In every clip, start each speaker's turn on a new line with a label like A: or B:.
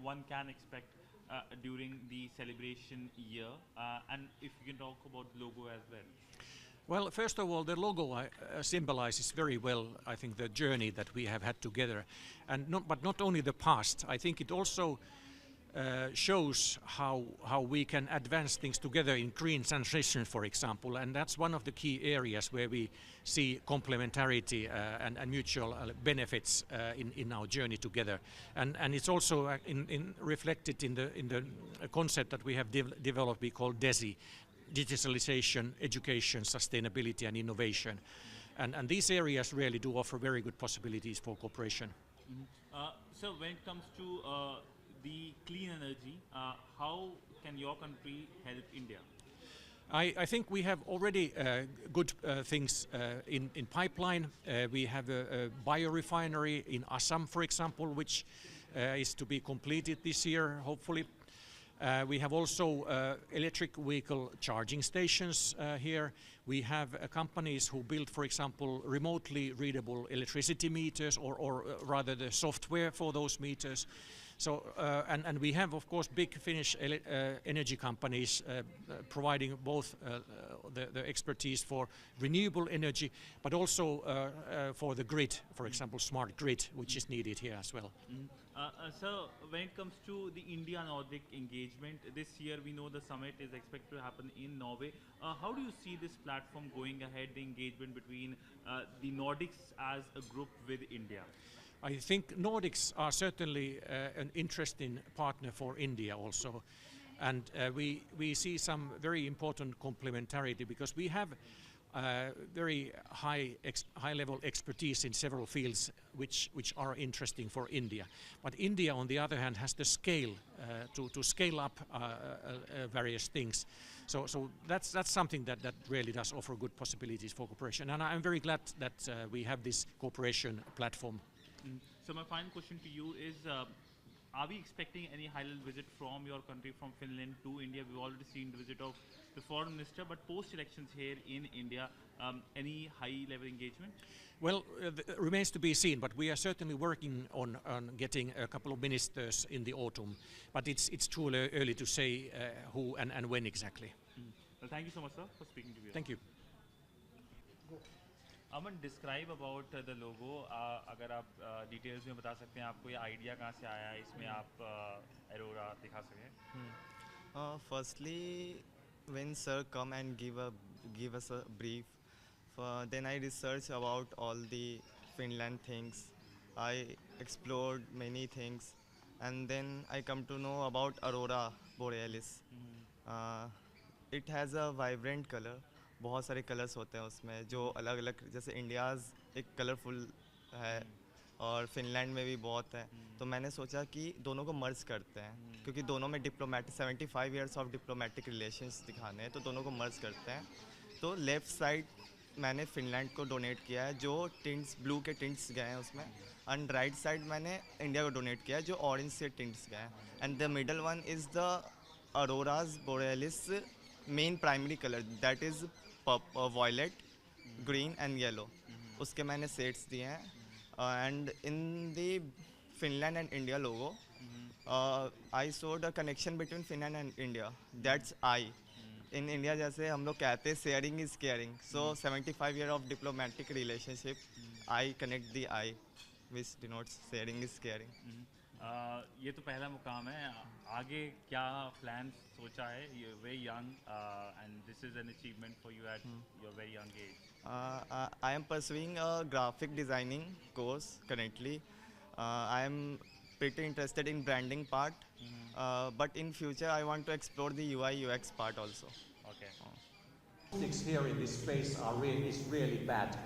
A: one can expect during the celebration year, and if you can talk about the logo as well.
B: Well, first of all, the logo symbolizes very well, I think, the journey that we have had together, and not only the past. I think it also shows how we can advance things together in green transition, for example, and that's one of the key areas where we see complementarity and mutual benefits in our journey together. And it's also reflected in the concept that we have developed, we call DESI, digitalization, education, sustainability and innovation. And these areas really do offer very good possibilities for cooperation.
A: Mm-hmm. So when it comes to the clean energy, how can your country help India?
B: I think we have already good things in pipeline. We have a biorefinery in Assam, for example, which is to be completed this year, hopefully. We have also electric vehicle charging stations here. We have companies who build, for example, remotely readable electricity meters, or rather the software for those meters. So, and we have, of course, big Finnish energy companies providing both the expertise for renewable energy, but also for the grid, for example, smart grid, which is needed here as well.
A: Mm-hmm. So, when it comes to the India-Nordic engagement, this year we know the summit is expected to happen in Norway. How do you see this platform going ahead, the engagement between the Nordics as a group with India?
B: I think Nordics are certainly an interesting partner for India also, and we see some very important complementarity because we have very high level expertise in several fields which are interesting for India. But India, on the other hand, has the scale to scale up various things. So that's something that really does offer good possibilities for cooperation, and I'm very glad that we have this cooperation platform.
A: So my final question to you is, are we expecting any high-level visit from your country, from Finland to India? We've already seen the visit of the foreign minister, but post-elections here in India, any high-level engagement?
B: Well, remains to be seen, but we are certainly working on getting a couple of ministers in the autumn. But it's too early to say who and when exactly.
A: Well, thank you so much, sir, for speaking to me.
B: Thank you.
A: Aman, describe about the logo. अगर आप details में बता सकते हैं आपको ये idea कहाँ से आया, इसमें आप एरोरा दिखा सकें.
C: Firstly, when sir come and give us a brief, then I researched about all the Finland things. I explored many things, and then I come to know about Aurora Borealis. It has a vibrant color. बहुत सारे colours होते हैं उसमें जो अलग अलग, जैसे India's एक कलरफुल है और फिनलैंड में भी बहुत है. तो मैंने सोचा कि दोनों को मर्ज करते हैं क्योंकि दोनों में diplomatic 75 years of diplomatic relations दिखाने हैं, तो दोनों को मर्ज करते हैं. तो लेफ़्ट साइड मैंने फिनलैंड को डोनेट किया है जो टिंट्स ब्लू के टिंट्स गए हैं उसमें, एंड राइट साइड मैंने इंडिया को डोनेट किया है जो ऑरेंज से टिंट्स गए हैं. And the middle one is the auroras borealis main primary colour, that is violet, green and yellow. उसके मैंने shades दिए हैं. And in the Finland and India logo, I saw the connection between Finland and India. That's I. In India जैसे हम लोग कहते हैं sharing is caring. So 75 years of diplomatic relationship, I connect the I, which denotes sharing is caring.
A: ये तो पहला मुकाम है. आगे क्या प्लान सोचा है? You're very young, and this is an achievement for you at your very young age.
C: I am pursuing a graphic designing course currently. I am pretty interested in branding part, but in future I want to explore the UI UX part also.
A: Okay.
B: Things here in this place are really bad.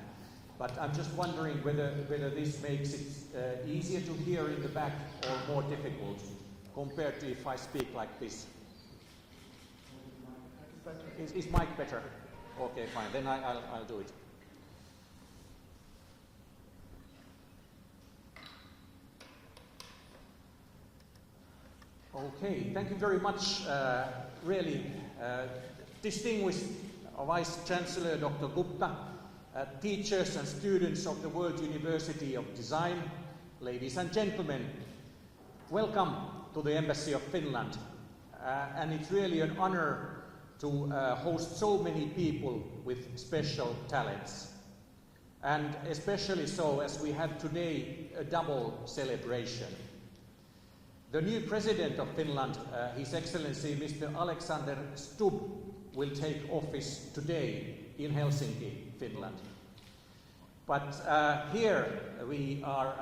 B: But I'm just wondering whether this makes it easier to hear in the back or more difficult compared to if I speak like this. Is mic better? Okay, fine. Then I'll do it. Okay, thank you very much. Really distinguished Vice Chancellor Dr. Gupta. Teachers and students of the World University of Design, ladies and gentlemen, welcome to the Embassy of Finland, and it's really an honor to host so many people with special talents. And especially so as we have today a double celebration. The new President of Finland, His Excellency Mr. Alexander Stubb, will take office today in Helsinki, Finland. But here we are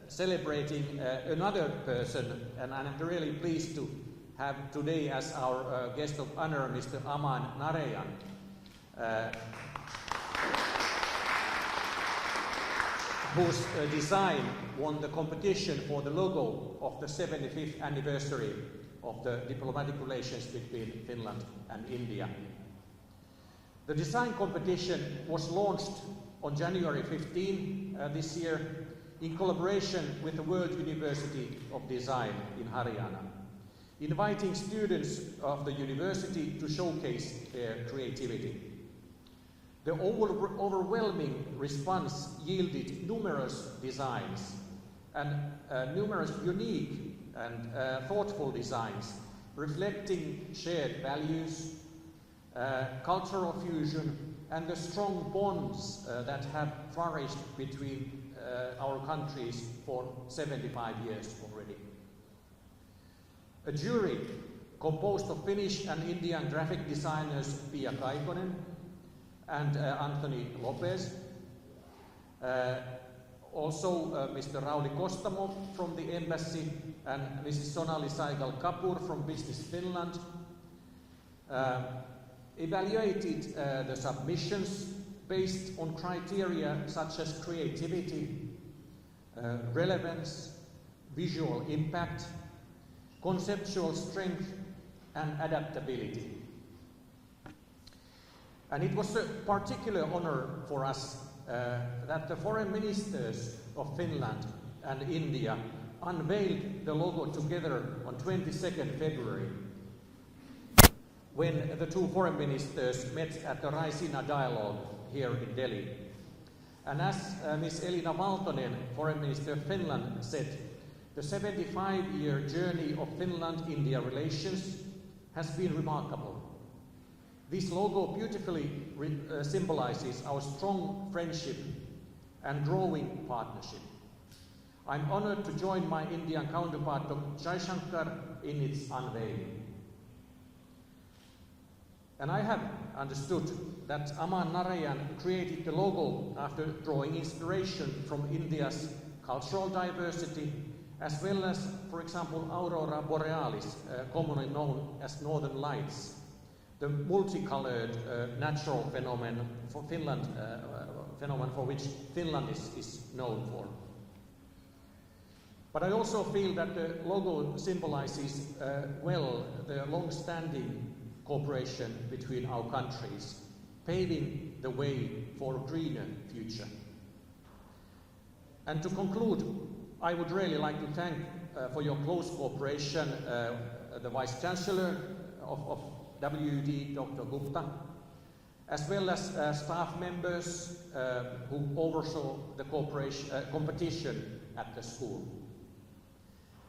B: celebrating another person, and I'm really pleased to have today as our guest of honor Mr. Aman Narayan. Whose design won the competition for the logo of the 75th anniversary of the diplomatic relations between Finland and India. The design competition was launched on January 15 this year in collaboration with the World University of Design in Haryana, inviting students of the university to showcase their creativity. The overwhelming response yielded numerous designs and numerous unique and thoughtful designs reflecting shared values, cultural fusion, and the strong bonds that have flourished between our countries for 75 years already. A jury composed of Finnish and Indian graphic designers Pia Kaikonen and Anthony Lopez, also Mr. Rauli Kostamo from the Embassy and Mrs. Sonali Saigal Kapoor from Business Finland, evaluated the submissions based on criteria such as creativity, relevance, visual impact, conceptual strength, and adaptability. And it was a particular honor for us that the foreign ministers of Finland and India unveiled the logo together on 22nd February when the two foreign ministers met at the Raisina Dialogue here in Delhi. And as Ms. Elina Valtonen, Foreign Minister of Finland, said, the 75-year journey of Finland-India relations has been remarkable. This logo beautifully symbolizes our strong friendship and growing partnership. I'm honored to join my Indian counterpart Jaishankar in its unveiling. And I have understood that Aman Narayan created the logo after drawing inspiration from India's cultural diversity, as well as, for example, Aurora Borealis, commonly known as Northern Lights, the multicolored natural phenomenon for Finland, phenomenon for which Finland is known for. But I also feel that the logo symbolizes well the long-standing cooperation between our countries, paving the way for a greener future. And to conclude, I would really like to thank for your close cooperation the Vice Chancellor of WUD, Dr. Gupta, as well as staff members who oversaw the competition at the school.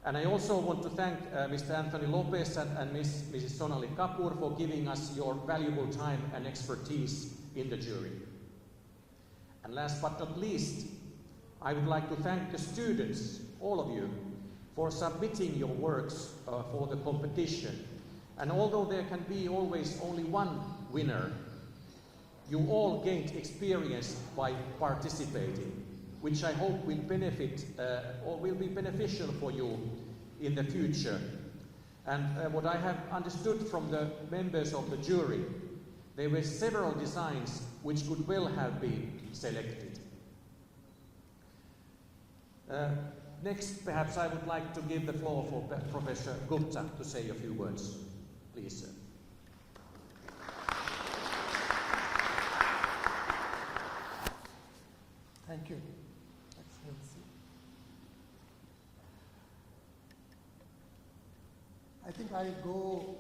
B: And I also want to thank Mr. Anthony Lopez and Mrs. Sonali Kapoor for giving us your valuable time and expertise in the jury. And last but not least, I would like to thank the students, all of you, for submitting your works for the competition. And although there can be always only one winner, you all gained experience by participating, which I hope will benefit or will be beneficial for you in the future. And what I have understood from the members of the jury, there were several designs which could well have been selected. Next, perhaps I would like to give the floor for Professor Gupta to say a few words. Please, sir.
D: Thank you, Excellency. I think I go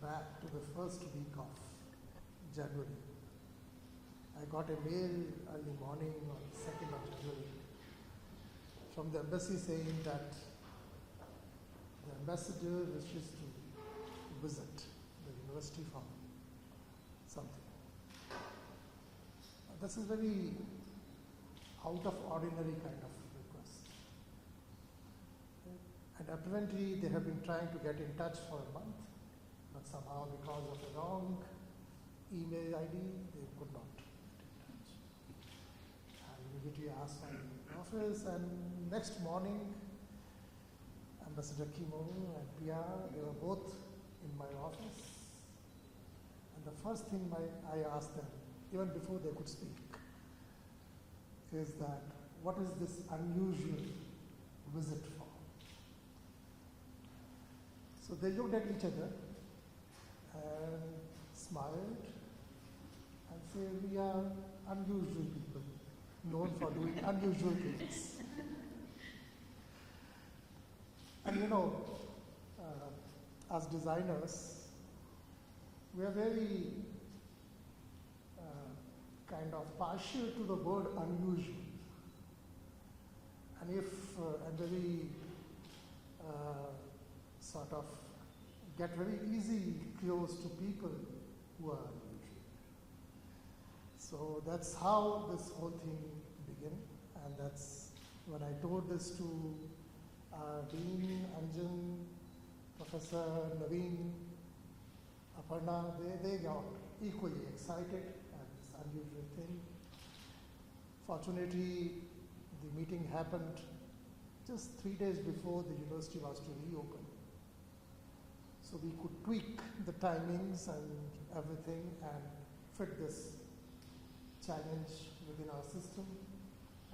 D: back to the first week of January. I got a mail early morning on 2nd of January from the embassy saying that ambassador wishes to visit the university for something. This is very out of ordinary kind of request. And apparently they have been trying to get in touch for a month, but somehow because of the wrong email ID, they could not get in touch. I immediately asked my office, and next morning, Ambassador Kimmo and Pia, they were both in my office. And the first thing I asked them, even before they could speak, is that what is this unusual visit for? So they looked at each other and smiled and said, we are unusual people, known for doing unusual things. And you know, as designers, we are very kind of partial to the word unusual. And if, and very sort of get very easy close to people who are unusual. So that's how this whole thing began, and that's when I told this to Dean, Anjan, Professor Naveen, Aparna, they got equally excited at this unusual thing. Fortunately, the meeting happened just 3 days before the university was to reopen. So we could tweak the timings and everything and fit this challenge within our system.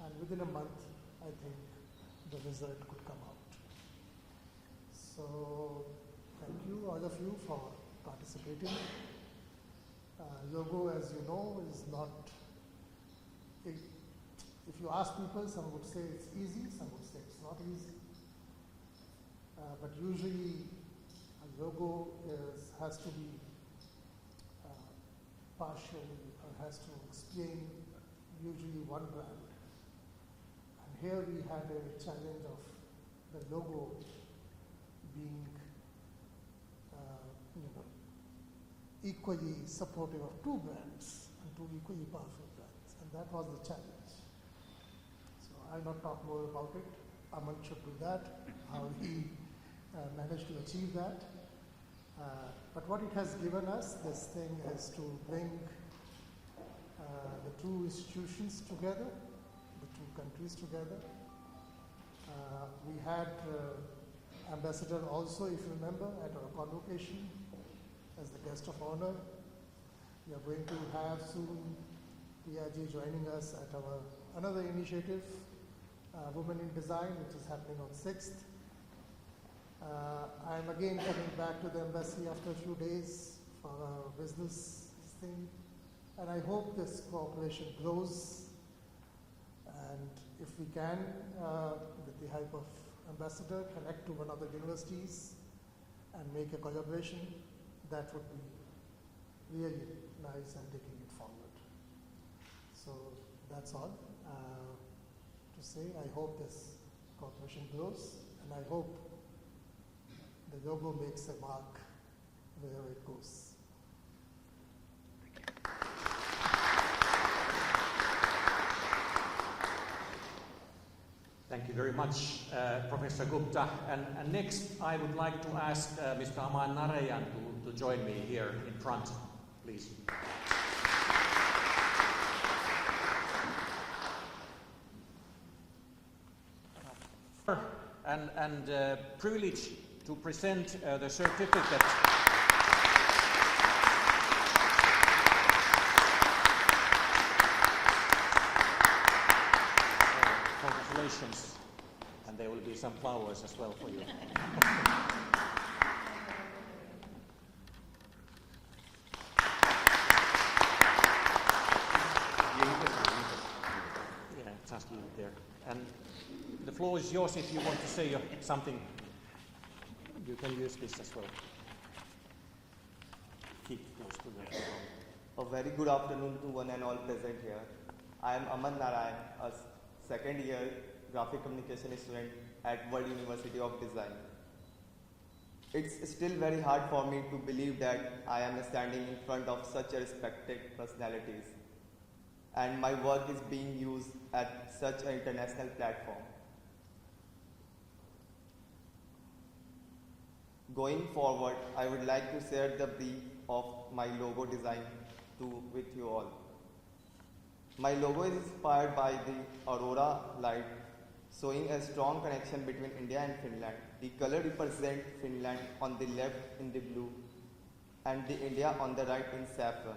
D: And within a month, I think the result could come out. So thank you, all of you, for participating. Logo, as you know, is not, if you ask people, some would say it's easy, some would say it's not easy. But usually a logo has to be partial, or has to explain usually one brand. And here we had a challenge of the logo being equally supportive of two brands and two equally powerful brands, and that was the challenge. So I'll not talk more about it. Aman should do that, how he managed to achieve that. But what it has given us, this thing, is to bring the two institutions together, the two countries together. We had ambassador also, if you remember, at our convocation as the guest of honor. We are going to have soon PRG joining us at our another initiative, Women in Design, which is happening on 6th. I am again coming back to the embassy after a few days for a business thing, and I hope this cooperation grows. And if we can, with the help of ambassador, connect to one of the universities and make a collaboration, that would be really nice and taking it forward. So that's all to say. I hope this cooperation grows, and I hope the logo makes a mark wherever it goes.
B: Thank you very much, Professor Gupta. And next, I would like to ask Mr. Aman Narayan to join me here in front, please. And privilege to present the certificate. Congratulations, and there will be some flowers as well for you. Yeah, just leave it there. And the floor is yours if you want to say something. You can use this as well. Keep close to the
C: A very good afternoon to one and all present here. I am Aman Narayan, a second year graphic communication student at World University of Design. It's still very hard for me to believe that I am standing in front of such a respected personalities and my work is being used at such an international platform. Going forward, I would like to share the brief of my logo design with you all. My logo is inspired by the aurora light, showing a strong connection between India and Finland. The color represents Finland on the left in the blue and the India on the right in saffron.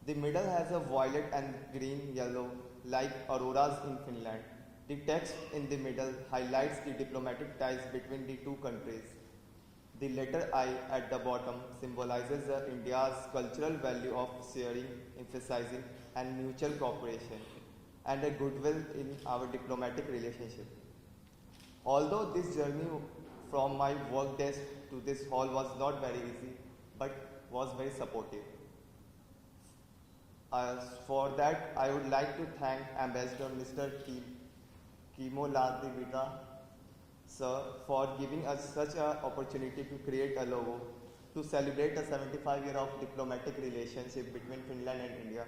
C: The middle has a violet and green yellow like auroras in Finland. The text in the middle highlights the diplomatic ties between the two countries. The letter I at the bottom symbolizes India's cultural value of sharing, emphasizing and mutual cooperation and a goodwill in our diplomatic relationship. Although this journey from my work desk to this hall was not very easy, but was very supportive. For that, I would like to thank Ambassador Mr. Kimmo Lähdevirta, sir, for giving us such an opportunity to create a logo to celebrate the 75 years of diplomatic relationship between Finland and India.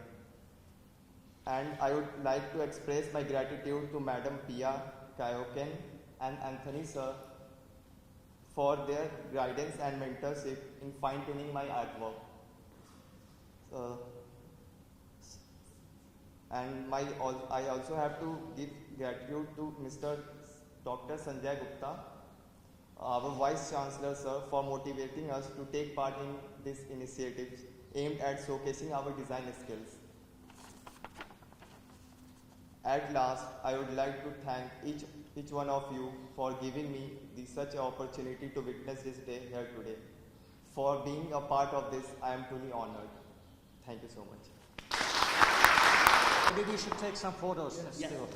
C: And I would like to express my gratitude to Madam Pia Kaioken and Anthony sir for their guidance and mentorship in fine-tuning my artwork. I also have to give gratitude to Mr. Dr. Sanjay Gupta, our Vice Chancellor sir, for motivating us to take part in this initiative aimed at showcasing our design skills. At last, I would like to thank each one of you for giving me such an opportunity to witness this day here today. For being a part of this, I am truly honored. Thank you so much.
B: Maybe we should take some photos still.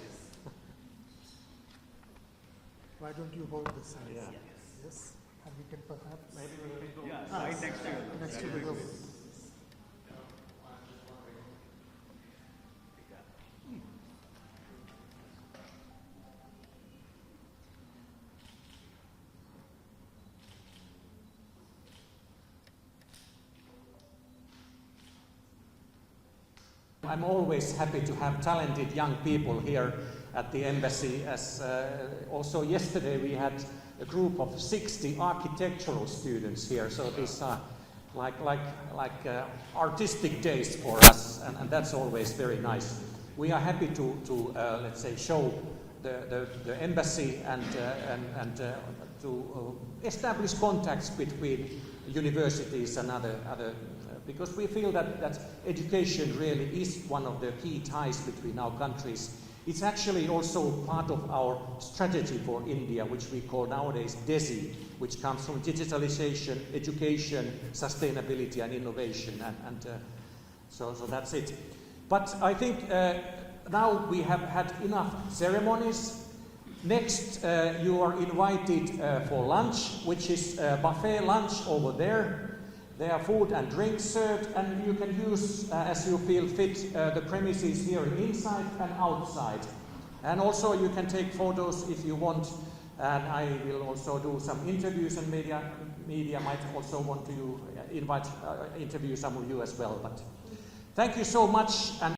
D: Why don't you hold this?
B: Yeah.
D: Yes. And we can perhaps.
B: Maybe we can go.
E: Yeah, right next to you.
D: Next to the room.
B: I'm always happy to have talented young people here at the embassy, as also yesterday we had a group of 60 architectural students here, so these are like artistic days for us, and that's always very nice. We are happy to let's say, show the embassy and to establish contacts between universities and other because we feel that education really is one of the key ties between our countries. It's actually also part of our strategy for India, which we call nowadays DESI, which comes from digitalization, education, sustainability and innovation, and so that's it. But I think now we have had enough ceremonies. Next, you are invited for lunch, which is buffet lunch over there. There are food and drinks served, and you can use, as you feel fit, the premises here inside and outside. And also you can take photos if you want, and I will also do some interviews, and media might also want to interview some of you as well. But thank you so much. And